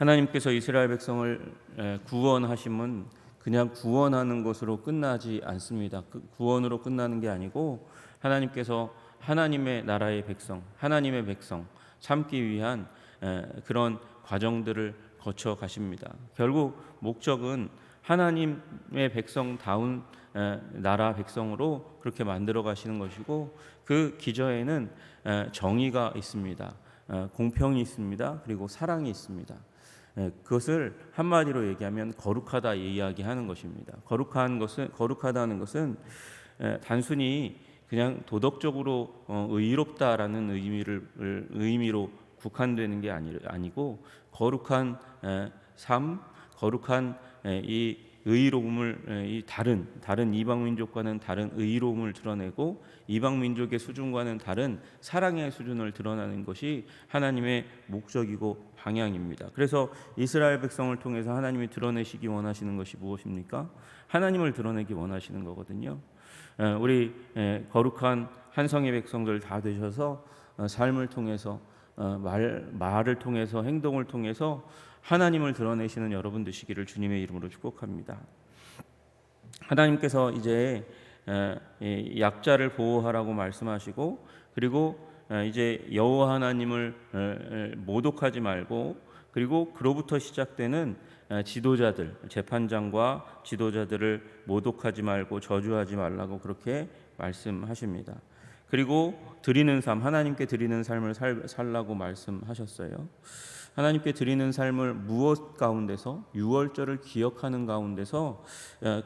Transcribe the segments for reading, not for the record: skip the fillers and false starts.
하나님께서 이스라엘 백성을 구원하심은 그냥 구원하는 것으로 끝나지 않습니다. 구원으로 끝나는 게 아니고 하나님께서 하나님의 나라의 백성, 하나님의 백성 참기 위한 그런 과정들을 거쳐 가십니다. 결국 목적은 하나님의 백성다운 나라 백성으로 그렇게 만들어 가시는 것이고, 그 기저에는 정의가 있습니다. 공평이 있습니다. 그리고 사랑이 있습니다. 그것을 한마디로 얘기하면 거룩하다 이야기하는 것입니다. 거룩하다는 것은 단순히 그냥 도덕적으로 의롭다라는 의미로 국한되는 게 아니고, 거룩한 삶, 거룩한 이 의로움을 이 다른 이방 민족과는 다른 의로움을 드러내고, 이방 민족의 수준과는 다른 사랑의 수준을 드러내는 것이 하나님의 목적이고 방향입니다. 그래서 이스라엘 백성을 통해서 하나님이 드러내시기 원하시는 것이 무엇입니까? 하나님을 드러내기 원하시는 거거든요. 우리 거룩한 한성의 백성들 다 되셔서 삶을 통해서 말을 통해서 행동을 통해서 하나님을 드러내시는 여러분 되시기를 주님의 이름으로 축복합니다. 하나님께서 이제 약자를 보호하라고 말씀하시고, 그리고 이제 여호와 하나님을 모독하지 말고, 그리고 그로부터 시작되는 지도자들, 재판장과 지도자들을 모독하지 말고 저주하지 말라고 그렇게 말씀하십니다. 그리고 드리는 삶, 하나님께 드리는 삶을 살라고 말씀하셨어요. 하나님께 드리는 삶을 무엇 가운데서, 유월절을 기억하는 가운데서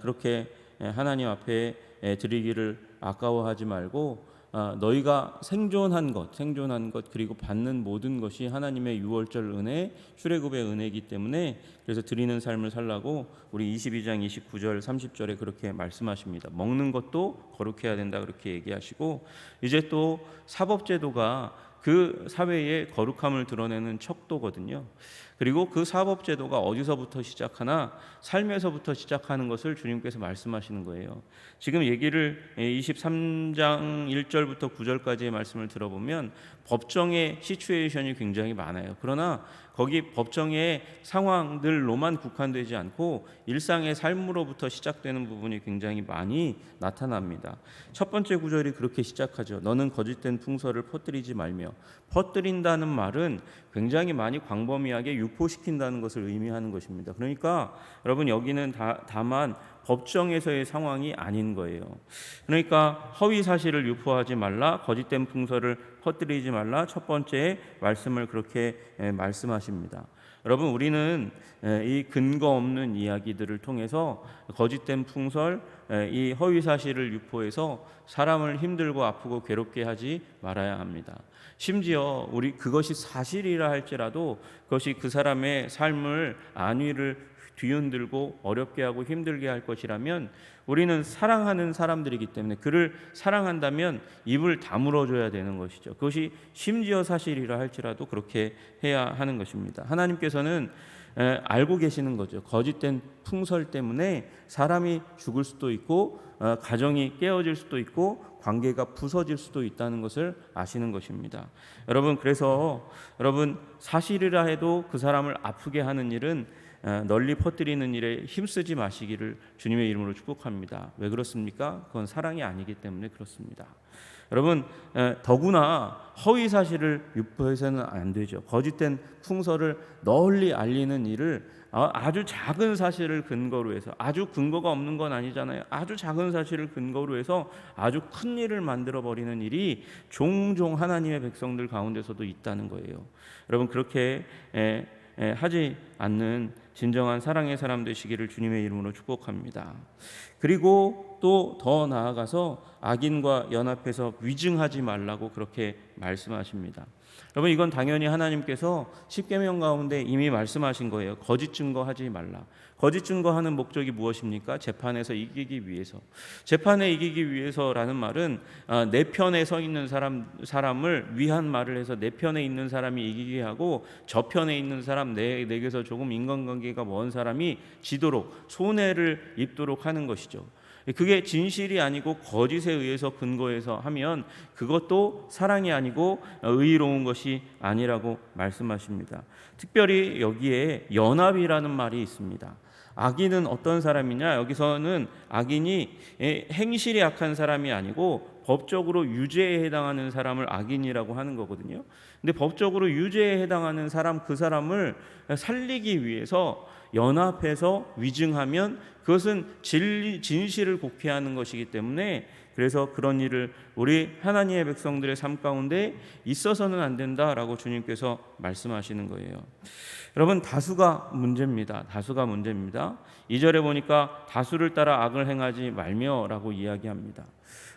그렇게 하나님 앞에 드리기를 아까워하지 말고, 너희가 생존한 것 그리고 받는 모든 것이 하나님의 유월절 은혜, 출애굽의 은혜이기 때문에, 그래서 드리는 삶을 살라고 우리 22장 29절 30절에 그렇게 말씀하십니다. 먹는 것도 거룩해야 된다 그렇게 얘기하시고, 이제 또 사법제도가 그 사회의 거룩함을 드러내는 척도거든요. 그리고 그 사법제도가 어디서부터 시작하나 삶에서부터 시작하는 것을 주님께서 말씀하시는 거예요. 지금 얘기를 23장 1절부터 9절까지의 말씀을 들어보면 법정의 시츄에이션이 굉장히 많아요. 그러나 거기 법정의 상황들로만 국한되지 않고 일상의 삶으로부터 시작되는 부분이 굉장히 많이 나타납니다. 첫 번째 구절이 그렇게 시작하죠. 너는 거짓된 풍설을 퍼뜨리지 말며. 퍼뜨린다는 말은 굉장히 많이 광범위하게 유포시킨다는 것을 의미하는 것입니다. 그러니까 여러분, 여기는 다만 법정에서의 상황이 아닌 거예요. 그러니까 허위 사실을 유포하지 말라, 거짓된 풍설을 퍼뜨리지 말라, 첫 번째 말씀을 그렇게 말씀하십니다. 여러분, 우리는 이 근거 없는 이야기들을 통해서 거짓된 풍설, 이 허위 사실을 유포해서 사람을 힘들고 아프고 괴롭게 하지 말아야 합니다. 심지어 그것이 사실이라 할지라도 그것이 그 사람의 삶을, 안위를 뒤흔들고 어렵게 하고 힘들게 할 것이라면 우리는 사랑하는 사람들이기 때문에 그를 사랑한다면 입을 다물어줘야 되는 것이죠. 그것이 심지어 사실이라 할지라도 그렇게 해야 하는 것입니다. 하나님께서는 알고 계시는 거죠. 거짓된 풍설 때문에 사람이 죽을 수도 있고 가정이 깨어질 수도 있고 관계가 부서질 수도 있다는 것을 아시는 것입니다. 그래서 여러분, 사실이라 해도 그 사람을 아프게 하는 일은 널리 퍼뜨리는 일에 힘쓰지 마시기를 주님의 이름으로 축복합니다. 왜 그렇습니까? 그건 사랑이 아니기 때문에 그렇습니다. 여러분, 더구나 허위 사실을 유포해서는 안 되죠. 거짓된 풍설을 널리 알리는 일을 아주 작은 사실을 근거로 해서, 아주 근거가 없는 건 아니잖아요. 아주 작은 사실을 근거로 해서 아주 큰 일을 만들어 버리는 일이 종종 하나님의 백성들 가운데서도 있다는 거예요. 여러분, 그렇게 하지 않는 진정한 사랑의 사람 되시기를 주님의 이름으로 축복합니다. 그리고 또 더 나아가서 악인과 연합해서 위증하지 말라고 그렇게 말씀하십니다. 여러분, 이건 당연히 하나님께서 십계명 가운데 이미 말씀하신 거예요. 거짓 증거하지 말라. 거짓 증거하는 목적이 무엇입니까? 재판에서 이기기 위해서. 재판에 이기기 위해서라는 말은 내 편에 서 있는 사람을 위한 말을 해서 내 편에 있는 사람이 이기게 하고 저 편에 있는 사람, 내게서 조금 인간관계가 먼 사람이 지도록, 손해를 입도록 하는 것이죠. 그게 진실이 아니고 거짓에 의해서 근거해서 하면 그것도 사랑이 아니고 의로운 것이 아니라고 말씀하십니다. 특별히 여기에 연합이라는 말이 있습니다. 악인은 어떤 사람이냐? 여기서는 악인이 행실이 악한 사람이 아니고 법적으로 유죄에 해당하는 사람을 악인이라고 하는 거거든요. 근데 법적으로 유죄에 해당하는 사람, 그 사람을 살리기 위해서 연합해서 위증하면 그것은 진실을 곡해하는 것이기 때문에, 그래서 그런 일을 우리 하나님의 백성들의 삶 가운데 있어서는 안 된다라고 주님께서 말씀하시는 거예요. 여러분, 다수가 문제입니다. 다수가 문제입니다. 2절에 보니까 다수를 따라 악을 행하지 말며라고 이야기합니다.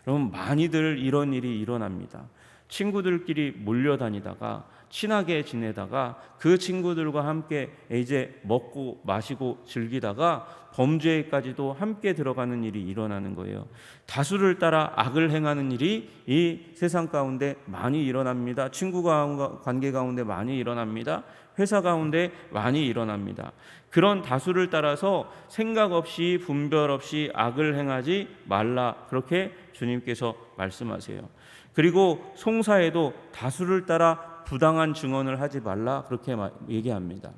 여러분, 많이들 이런 일이 일어납니다. 친구들끼리 몰려다니다가 친하게 지내다가 그 친구들과 함께 이제 먹고 마시고 즐기다가 범죄까지도 함께 들어가는 일이 일어나는 거예요. 다수를 따라 악을 행하는 일이 이 세상 가운데 많이 일어납니다. 친구 관계 가운데 많이 일어납니다. 회사 가운데 많이 일어납니다. 그런 다수를 따라서 생각 없이 분별 없이 악을 행하지 말라, 그렇게 주님께서 말씀하세요. 그리고 송사에도 다수를 따라 부당한 증언을 하지 말라, 그렇게 얘기합니다.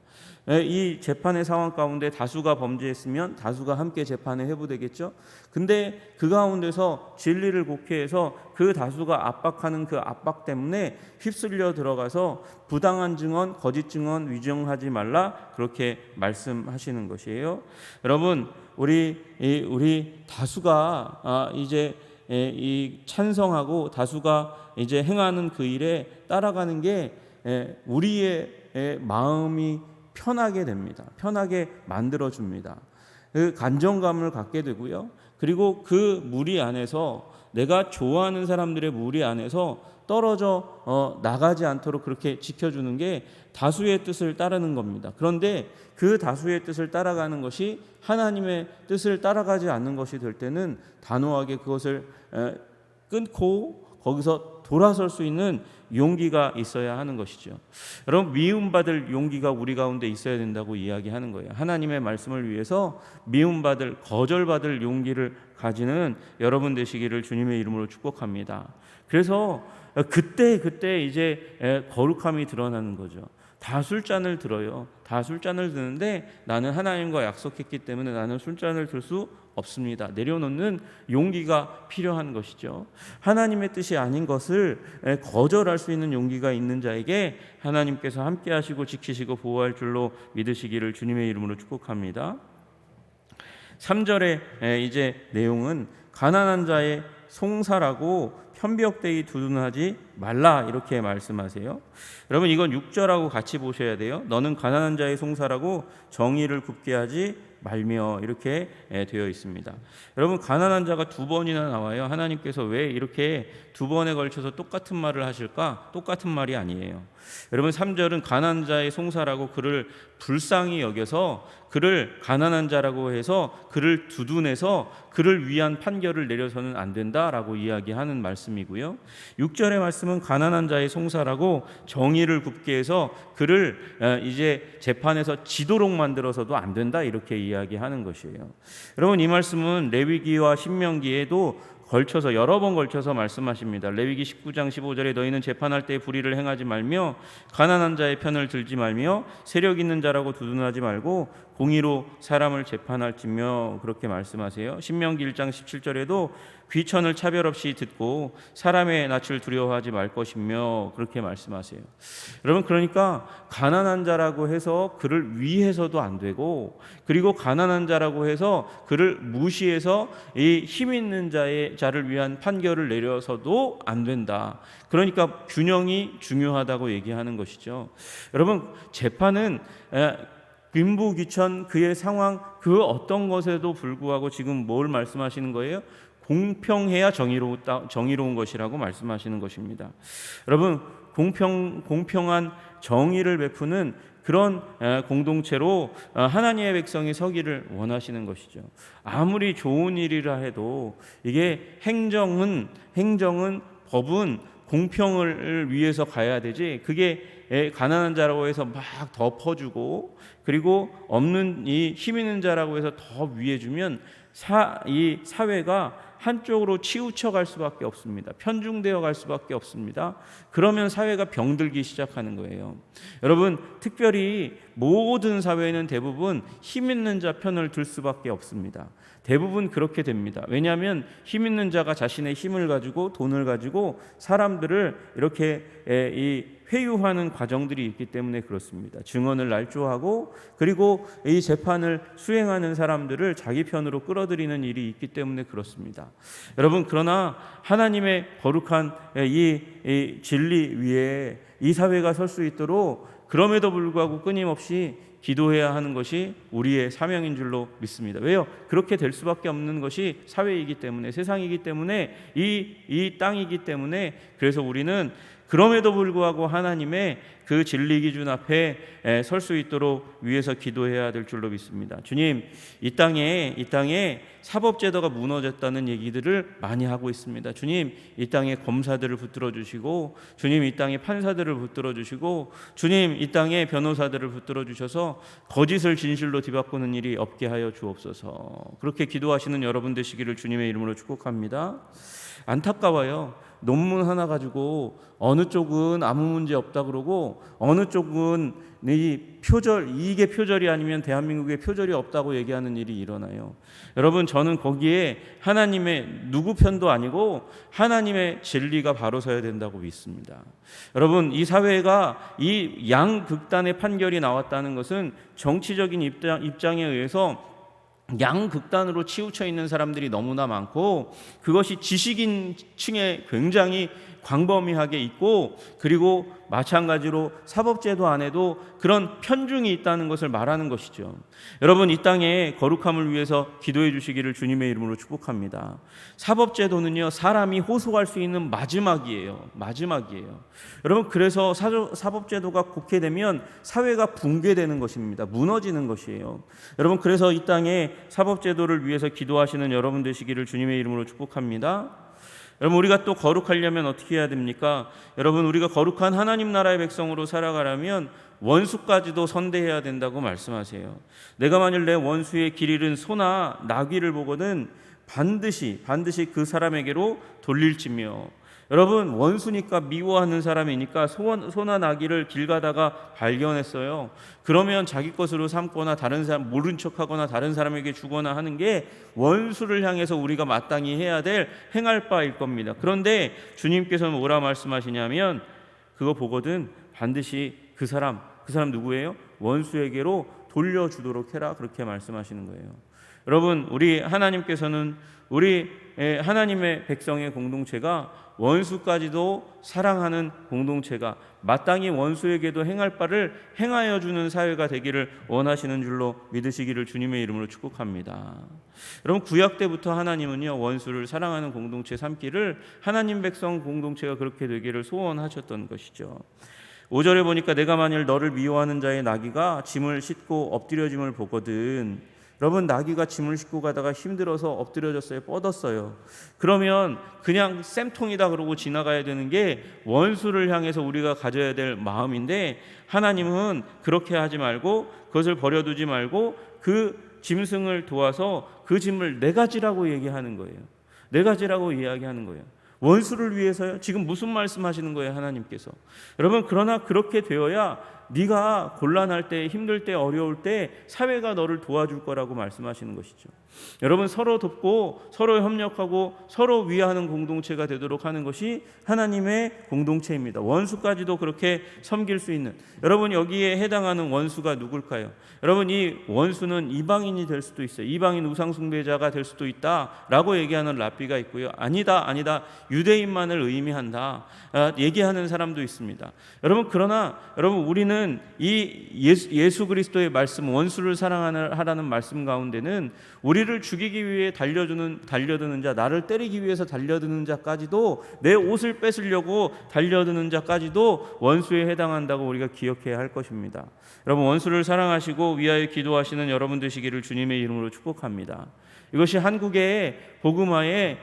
이 재판의 상황 가운데 다수가 범죄했으면 다수가 함께 재판에 회부되겠죠. 근데 그 가운데서 진리를 곡해해서 그 다수가 압박하는 그 압박 때문에 휩쓸려 들어가서 부당한 증언, 거짓 증언 위증하지 말라, 그렇게 말씀하시는 것이에요. 여러분, 우리 다수가 이제 이 찬성하고 다수가 이제 행하는 그 일에 따라가는 게 우리의 마음이 편하게 됩니다. 편하게 만들어 줍니다. 그 간정감을 갖게 되고요. 그리고 그 무리 안에서, 내가 좋아하는 사람들의 무리 안에서 떨어져 나가지 않도록 그렇게 지켜주는 게 다수의 뜻을 따르는 겁니다. 그런데 그 다수의 뜻을 따라가는 것이 하나님의 뜻을 따라가지 않는 것이 될 때는 단호하게 그것을 끊고 거기서 돌아설 수 있는 용기가 있어야 하는 것이죠. 여러분, 미움받을 용기가 우리 가운데 있어야 된다고 이야기하는 거예요. 하나님의 말씀을 위해서 미움받을, 거절받을 용기를 가지는 여러분 되시기를 주님의 이름으로 축복합니다. 그래서 그때 이제 거룩함이 드러나는 거죠. 다 술잔을 들어요. 다 술잔을 드는데 나는 하나님과 약속했기 때문에 나는 술잔을 들 수 없습니다. 내려놓는 용기가 필요한 것이죠. 하나님의 뜻이 아닌 것을 거절할 수 있는 용기가 있는 자에게 하나님께서 함께 하시고 지키시고 보호할 줄로 믿으시기를 주님의 이름으로 축복합니다. 3절의 이제 내용은 가난한 자의 송사라고 편벽되이 두둔하지 말라, 이렇게 말씀하세요. 여러분, 이건 6절하고 같이 보셔야 돼요. 너는 가난한 자의 송사라고 정의를 굽게 하지 말며, 이렇게 되어 있습니다. 여러분, 가난한 자가 두 번이나 나와요. 하나님께서 왜 이렇게 두 번에 걸쳐서 똑같은 말을 하실까? 똑같은 말이 아니에요. 여러분, 3절은 가난한 자의 송사라고 그를 불쌍히 여겨서 그를 가난한 자라고 해서 그를 두둔해서 그를 위한 판결을 내려서는 안 된다라고 이야기하는 말씀이고요. 6절의 말씀은 가난한 자의 송사라고 정의를 굽게 해서 그를 이제 재판에서 지도록 만들어서도 안 된다, 이렇게 이야기하는 것이에요. 여러분, 이 말씀은 레위기와 신명기에도 걸쳐서 여러 번 걸쳐서 말씀하십니다. 레위기 19장 15절에 너희는 재판할 때 불의를 행하지 말며 가난한 자의 편을 들지 말며 세력 있는 자라고 두둔하지 말고 공의로 사람을 재판할지며, 그렇게 말씀하세요. 신명기 1장 17절에도 귀천을 차별 없이 듣고 사람의 낯을 두려워하지 말 것이며, 그렇게 말씀하세요. 여러분, 그러니까 가난한 자라고 해서 그를 위해서도 안 되고, 그리고 가난한 자라고 해서 그를 무시해서 이 힘 있는 자를 위한 판결을 내려서도 안 된다. 그러니까 균형이 중요하다고 얘기하는 것이죠. 여러분, 재판은 빈부귀천 그의 상황 그 어떤 것에도 불구하고 지금 뭘 말씀하시는 거예요? 공평해야 정의로운 것이라고 말씀하시는 것입니다. 여러분, 공평한 정의를 베푸는 그런 공동체로 하나님의 백성이 서기를 원하시는 것이죠. 아무리 좋은 일이라 해도 이게 행정은 법은 공평을 위해서 가야 되지, 그게 가난한 자라고 해서 막 덮어주고 그리고 없는 이 힘 있는 자라고 해서 더 위해 주면 이 사회가 한쪽으로 치우쳐 갈 수밖에 없습니다. 편중되어 갈 수밖에 없습니다. 그러면 사회가 병들기 시작하는 거예요. 여러분, 특별히 모든 사회는 대부분 힘 있는 자 편을 들 수밖에 없습니다. 대부분 그렇게 됩니다. 왜냐하면 힘 있는 자가 자신의 힘을 가지고 돈을 가지고 사람들을 이렇게 회유하는 과정들이 있기 때문에 그렇습니다. 증언을 날조하고 그리고 이 재판을 수행하는 사람들을 자기 편으로 끌어들이는 일이 있기 때문에 그렇습니다. 여러분, 그러나 하나님의 거룩한 이 진리 위에 이 사회가 설 수 있도록 그럼에도 불구하고 끊임없이 기도해야 하는 것이 우리의 사명인 줄로 믿습니다. 왜요? 그렇게 될 수밖에 없는 것이 사회이기 때문에, 세상이기 때문에, 이 땅이기 때문에, 그래서 우리는 그럼에도 불구하고 하나님의 그 진리 기준 앞에 설 수 있도록 위해서 기도해야 될 줄로 믿습니다. 주님, 이 땅에 사법제도가 무너졌다는 얘기들을 많이 하고 있습니다. 주님, 이 땅에 검사들을 붙들어 주시고, 주님, 이 땅에 판사들을 붙들어 주시고, 주님, 이 땅에 변호사들을 붙들어 주셔서 거짓을 진실로 뒤바꾸는 일이 없게 하여 주옵소서. 그렇게 기도하시는 여러분 되시기를 주님의 이름으로 축복합니다. 안타까워요. 논문 하나 가지고 어느 쪽은 아무 문제 없다 그러고 어느 쪽은 이게 표절이 아니면 대한민국에 표절이 없다고 얘기하는 일이 일어나요. 여러분, 저는 거기에 하나님의 누구 편도 아니고 하나님의 진리가 바로 서야 된다고 믿습니다. 여러분, 이 사회가 이 양극단의 판결이 나왔다는 것은 정치적인 입장에 의해서 양극단으로 치우쳐 있는 사람들이 너무나 많고, 그것이 지식인층에 굉장히 광범위하게 있고, 그리고 마찬가지로 사법제도 안에도 그런 편중이 있다는 것을 말하는 것이죠. 여러분, 이 땅의 거룩함을 위해서 기도해 주시기를 주님의 이름으로 축복합니다. 사법제도는요, 사람이 호소할 수 있는 마지막이에요. 여러분, 그래서 사법제도가 곡해되면 사회가 붕괴되는 것입니다. 무너지는 것이에요. 여러분, 그래서 이 땅에 사법제도를 위해서 기도하시는 여러분 되시기를 주님의 이름으로 축복합니다. 여러분, 우리가 또 거룩하려면 어떻게 해야 됩니까? 여러분, 우리가 거룩한 하나님 나라의 백성으로 살아가려면 원수까지도 선대해야 된다고 말씀하세요. 내가 만일 내 원수의 길 잃은 소나 나귀를 보거든 반드시 그 사람에게로 돌릴지며. 여러분, 원수니까 미워하는 사람이니까 소나 나귀를 길 가다가 발견했어요. 그러면 자기 것으로 삼거나 다른 사람 모른 척하거나 다른 사람에게 주거나 하는 게 원수를 향해서 우리가 마땅히 해야 될 행할 바일 겁니다. 그런데 주님께서는 뭐라 말씀하시냐면, 그거 보거든 반드시 그 사람 누구예요? 원수에게로 돌려주도록 해라, 그렇게 말씀하시는 거예요. 여러분, 우리 하나님께서는 우리 하나님의 백성의 공동체가 원수까지도 사랑하는 공동체가 마땅히 원수에게도 행할 바를 행하여 주는 사회가 되기를 원하시는 줄로 믿으시기를 주님의 이름으로 축복합니다. 여러분, 구약 때부터 하나님은요, 원수를 사랑하는 공동체 삼기를 하나님 백성 공동체가 그렇게 되기를 소원하셨던 것이죠. 5절에 보니까 내가 만일 너를 미워하는 자의 나귀가 짐을 싣고 엎드려짐을 보거든. 여러분, 나귀가 짐을 싣고 가다가 힘들어서 엎드려졌어요. 뻗었어요. 그러면 그냥 쌤통이다 그러고 지나가야 되는 게 원수를 향해서 우리가 가져야 될 마음인데, 하나님은 그렇게 하지 말고 그것을 버려두지 말고 그 짐승을 도와서 그 짐을 내가 지라고 얘기하는 거예요. 내가 지라고 이야기하는 거예요. 원수를 위해서요? 지금 무슨 말씀하시는 거예요, 하나님께서? 여러분, 그러나 그렇게 되어야 네가 곤란할 때, 힘들 때, 어려울 때 사회가 너를 도와줄 거라고 말씀하시는 것이죠. 여러분, 서로 돕고 서로 협력하고 서로 위하는 공동체가 되도록 하는 것이 하나님의 공동체입니다. 원수까지도 그렇게 섬길 수 있는, 여러분, 여기에 해당하는 원수가 누굴까요? 여러분, 이 원수는 이방인이 될 수도 있어요. 이방인 우상숭배자가 될 수도 있다라고 얘기하는 랍비가 있고요. 아니다 유대인만을 의미한다 얘기하는 사람도 있습니다. 여러분, 그러나 여러분, 우리는 이 예수 그리스도의 말씀, 원수를 사랑하라는 말씀 가운데는 우리를 죽이기 위해 달려드는 자, 나를 때리기 위해서 달려드는 자까지도, 내 옷을 뺏으려고 달려드는 자까지도 원수에 해당한다고 우리가 기억해야 할 것입니다. 여러분, 원수를 사랑하시고 위하여 기도하시는 여러분 되시기를 주님의 이름으로 축복합니다. 이것이 한국의 복음화에,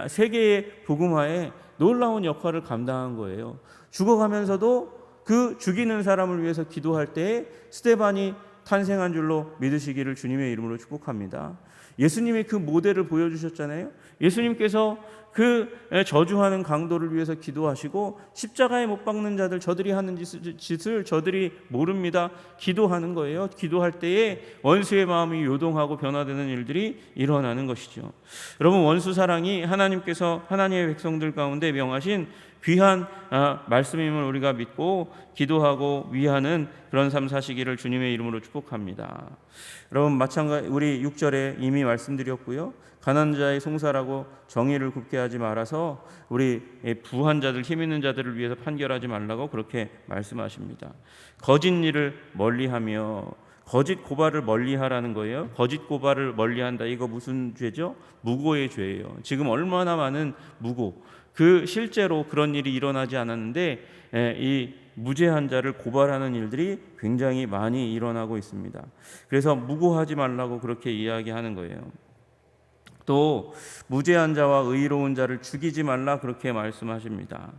세계의 복음화에 놀라운 역할을 감당한 거예요. 죽어가면서도 그 죽이는 사람을 위해서 기도할 때 스데반이 탄생한 줄로 믿으시기를 주님의 이름으로 축복합니다. 예수님이 그 모델을 보여주셨잖아요. 예수님께서 그 저주하는 강도를 위해서 기도하시고 십자가에 못 박는 자들, 저들이 하는 짓을 저들이 모릅니다. 기도하는 거예요. 기도할 때에 원수의 마음이 요동하고 변화되는 일들이 일어나는 것이죠. 여러분, 원수 사랑이 하나님께서 하나님의 백성들 가운데 명하신 귀한 말씀임을 우리가 믿고 기도하고 위하는 그런 삶 사시기를 주님의 이름으로 축복합니다. 여러분, 마찬가지 우리 6절에 이미 말씀드렸고요. 가난한 자의 송사라고 정의를 굽게 하지 말아서 우리 부한 자들, 힘 있는 자들을 위해서 판결하지 말라고 그렇게 말씀하십니다. 거짓 일을 멀리하며, 거짓 고발을 멀리하라는 거예요. 거짓 고발을 멀리한다. 이거 무슨 죄죠? 무고의 죄예요. 지금 얼마나 많은 무고, 실제로 그런 일이 일어나지 않았는데 이 무죄한 자를 고발하는 일들이 굉장히 많이 일어나고 있습니다. 그래서 무고하지 말라고 그렇게 이야기하는 거예요. 또 무죄한 자와 의로운 자를 죽이지 말라 그렇게 말씀하십니다.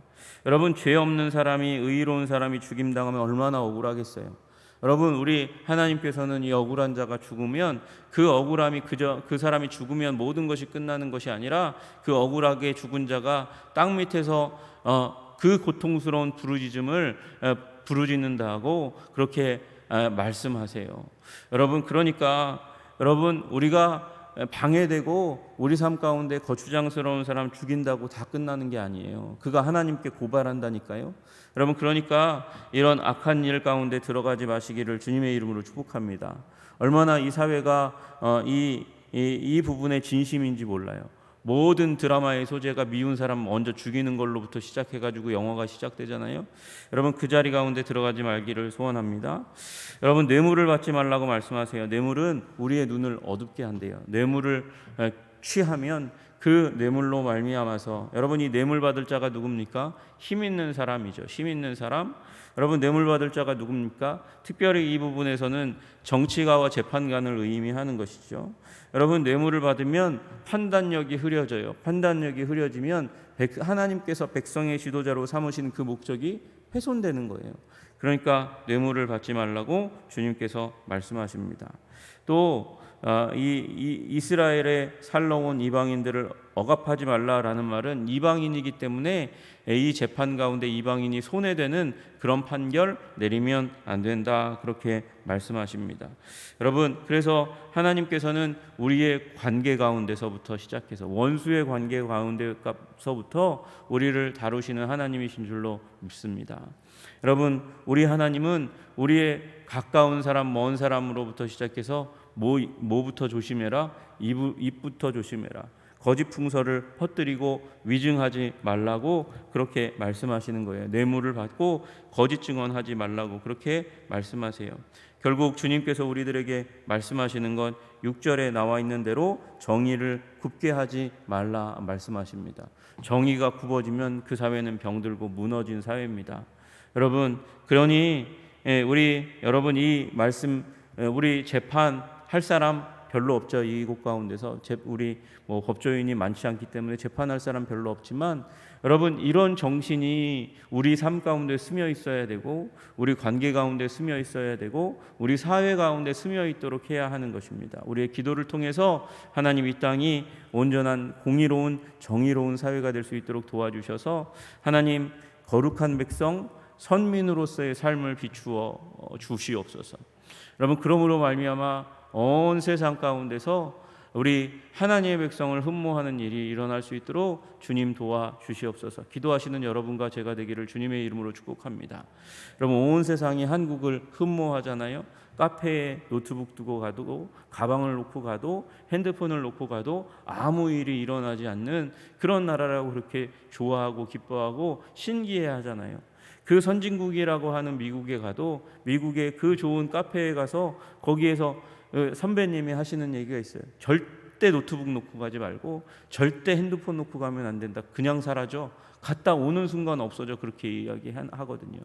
여러분, 죄 없는 사람이, 의로운 사람이 죽임당하면 얼마나 억울하겠어요. 여러분, 우리 하나님께서는 이 억울한 자가 죽으면 그 억울함이 그 사람이 죽으면 모든 것이 끝나는 것이 아니라 그 억울하게 죽은 자가 땅 밑에서 그 고통스러운 부르짖음을 부르짖는다고 그렇게 말씀하세요. 여러분, 그러니까 여러분, 우리가 방해되고 우리 삶 가운데 거추장스러운 사람 죽인다고 다 끝나는 게 아니에요. 그가 하나님께 고발한다니까요. 여러분, 그러니까 이런 악한 일 가운데 들어가지 마시기를 주님의 이름으로 축복합니다. 얼마나 이 사회가 이 부분에 진심인지 몰라요. 모든 드라마의 소재가 미운 사람 먼저 죽이는 걸로부터 시작해가지고 영화가 시작되잖아요. 여러분, 그 자리 가운데 들어가지 말기를 소원합니다. 여러분, 뇌물을 받지 말라고 말씀하세요. 뇌물은 우리의 눈을 어둡게 한대요. 뇌물을 취하면 그 뇌물로 말미암아서, 여러분, 이 뇌물 받을 자가 누굽니까? 힘 있는 사람이죠. 힘 있는 사람. 여러분, 뇌물 받을 자가 누굽니까? 특별히 이 부분에서는 정치가와 재판관을 의미하는 것이죠. 여러분, 뇌물을 받으면 판단력이 흐려져요. 판단력이 흐려지면 하나님께서 백성의 지도자로 삼으신 그 목적이 훼손되는 거예요. 그러니까 뇌물을 받지 말라고 주님께서 말씀하십니다. 또 이스라엘에 살러 온 이방인들을 억압하지 말라라는 말은 이방인이기 때문에 이 재판 가운데 이방인이 손해되는 그런 판결 내리면 안 된다, 그렇게 말씀하십니다. 여러분, 그래서 하나님께서는 우리의 관계 가운데서부터 시작해서 원수의 관계 가운데서부터 우리를 다루시는 하나님이신 줄로 믿습니다. 여러분, 우리 하나님은 우리의 가까운 사람, 먼 사람으로부터 시작해서 뭐부터 조심해라? 입부터 조심해라. 거짓 풍설을 퍼뜨리고 위증하지 말라고 그렇게 말씀하시는 거예요. 뇌물을 받고 거짓 증언하지 말라고 그렇게 말씀하세요. 결국 주님께서 우리들에게 말씀하시는 건 6절에 나와 있는 대로 정의를 굽게 하지 말라 말씀하십니다. 정의가 굽어지면 그 사회는 병들고 무너진 사회입니다. 여러분, 그러니 여러분, 이 말씀, 우리 재판할 사람 별로 없죠. 이곳 가운데서 우리 법조인이 많지 않기 때문에 재판할 사람 별로 없지만, 여러분, 이런 정신이 우리 삶 가운데 스며 있어야 되고, 우리 관계 가운데 스며 있어야 되고, 우리 사회 가운데 스며 있도록 해야 하는 것입니다. 우리의 기도를 통해서 하나님 이 땅이 온전한 공의로운 정의로운 사회가 될 수 있도록 도와주셔서 하나님, 거룩한 백성 선민으로서의 삶을 비추어 주시옵소서. 여러분, 그러므로 말미암아 온 세상 가운데서 우리 하나님의 백성을 흠모하는 일이 일어날 수 있도록 주님 도와주시옵소서. 기도하시는 여러분과 제가 되기를 주님의 이름으로 축복합니다. 여러분, 온 세상이 한국을 흠모하잖아요. 카페에 노트북 두고 가도, 가방을 놓고 가도, 핸드폰을 놓고 가도 아무 일이 일어나지 않는 그런 나라라고 그렇게 좋아하고 기뻐하고 신기해하잖아요. 그 선진국이라고 하는 미국에 가도 미국의 그 좋은 카페에 가서 거기에서 선배님이 하시는 얘기가 있어요. 절대 노트북 놓고 가지 말고 절대 핸드폰 놓고 가면 안 된다. 그냥 사라져. 갔다 오는 순간 없어져. 그렇게 이야기하거든요.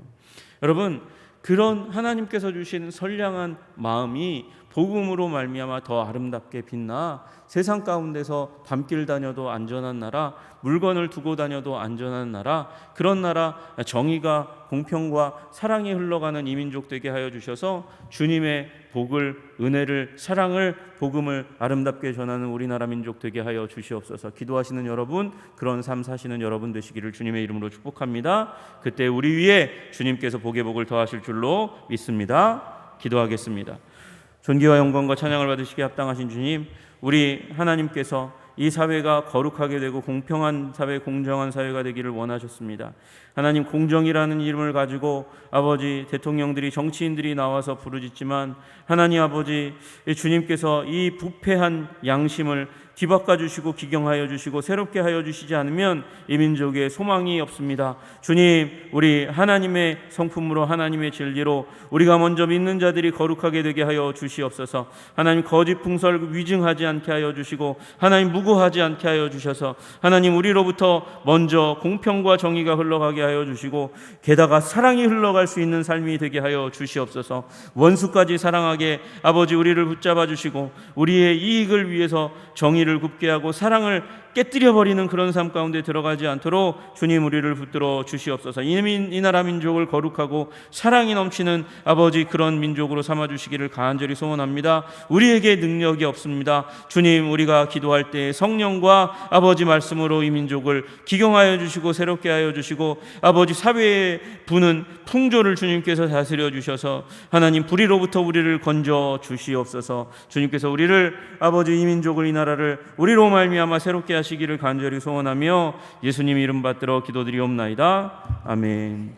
여러분, 그런 하나님께서 주신 선량한 마음이 복음으로 말미암아 더 아름답게 빛나 세상 가운데서 밤길 다녀도 안전한 나라, 물건을 두고 다녀도 안전한 나라, 그런 나라, 정의가 공평과 사랑이 흘러가는 이민족 되게 하여 주셔서 주님의 복을, 은혜를, 사랑을, 복음을 아름답게 전하는 우리나라 민족 되게 하여 주시옵소서. 기도하시는 여러분, 그런 삶 사시는 여러분 되시기를 주님의 이름으로 축복합니다. 그때 우리 위에 주님께서 복의 복을 더하실 줄로 믿습니다. 기도하겠습니다. 존귀와 영광과 찬양을 받으시기에 합당하신 주님, 우리 하나님께서 이 사회가 거룩하게 되고 공평한 사회, 공정한 사회가 되기를 원하셨습니다. 하나님, 공정이라는 이름을 가지고 아버지 대통령들이, 정치인들이 나와서 부르짖지만 하나님 아버지, 주님께서 이 부패한 양심을 뒤바꿔 주시고 기경하여 주시고 새롭게 하여 주시지 않으면 이 민족에 소망이 없습니다. 주님, 우리 하나님의 성품으로, 하나님의 진리로 우리가 먼저 믿는 자들이 거룩하게 되게 하여 주시옵소서. 하나님, 거짓 풍설 위증하지 않게 하여 주시고 하나님, 무고하지 않게 하여 주셔서 하나님, 우리로부터 먼저 공평과 정의가 흘러가게 하여 주시고 게다가 사랑이 흘러갈 수 있는 삶이 되게 하여 주시옵소서. 원수까지 사랑하게 아버지 우리를 붙잡아 주시고 우리의 이익을 위해서 정의를 굽게 하고 사랑을 깨뜨려 버리는 그런 삶 가운데 들어가지 않도록 주님 우리를 붙들어 주시옵소서. 이 나라 민족을 거룩하고 사랑이 넘치는 아버지 그런 민족으로 삼아 주시기를 간절히 소원합니다. 우리에게 능력이 없습니다. 주님, 우리가 기도할 때 성령과 아버지 말씀으로 이 민족을 기경하여 주시고 새롭게 하여 주시고 아버지 사회에 부는 풍조를 주님께서 다스려 주셔서 하나님, 불의로부터 우리를 건져 주시옵소서. 주님께서 우리를 아버지 이 민족을, 이 나라를 우리로 말미암아 새롭게 하시기를 간절히 소원하며 예수님 이름 받들어 기도드리옵나이다. 아멘.